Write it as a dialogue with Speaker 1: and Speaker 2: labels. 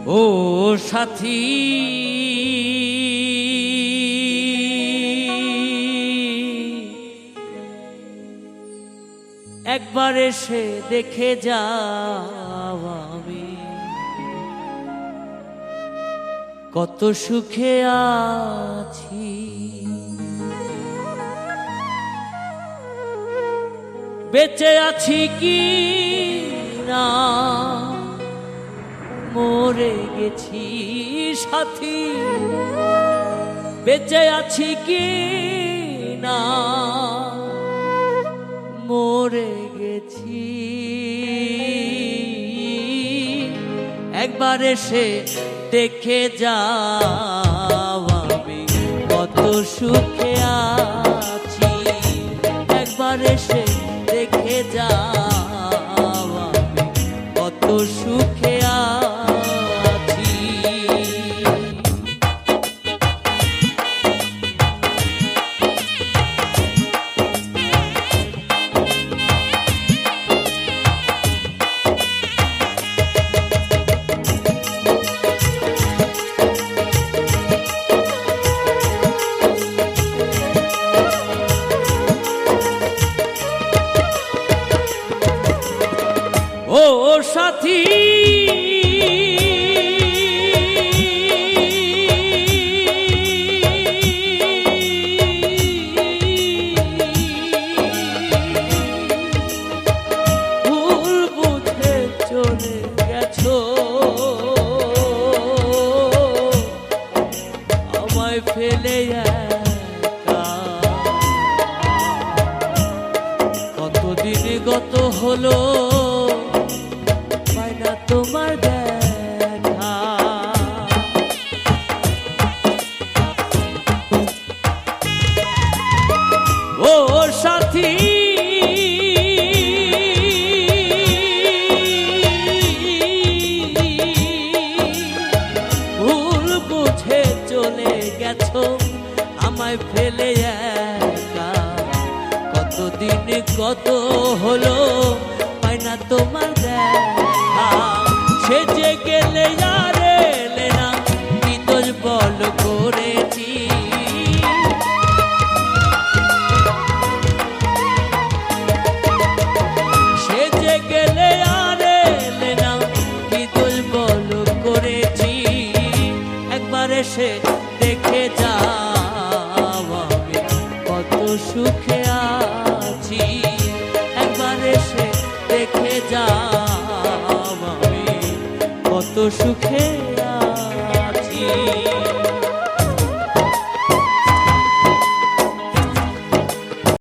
Speaker 1: ও সাথী একবার এসে দেখে যাও আমি কত সুখে আছি। বেঁচে আছি কি না মরে গেছি সাথী, বেঁচে আছি কি না মরে গেছি। একবার এসে দেখে যাও আমি কত সুখে আছি। একবার এসে দেখে যাও আমি কত সুখে আছি। ও সাথী ভুল বুঝে চলে গেছো, আমায় ফেলে একা। কতদিন গত হলো তোমার দেখা। ও সাথী ভুল বুঝে চলে গেছো, আমায় ফেলে একা। কতদিন কত হলো পাই না তোমার দেখা। সেজে গেলে আর এলে না, কি দোষ বল করেছি। সেজে গেলে আর এলে না, কি দোষ বল করেছি। একবার এসে দেখে যাও আমি কত সুখে আছি। একবার এসে দেখে যাও কত সুখে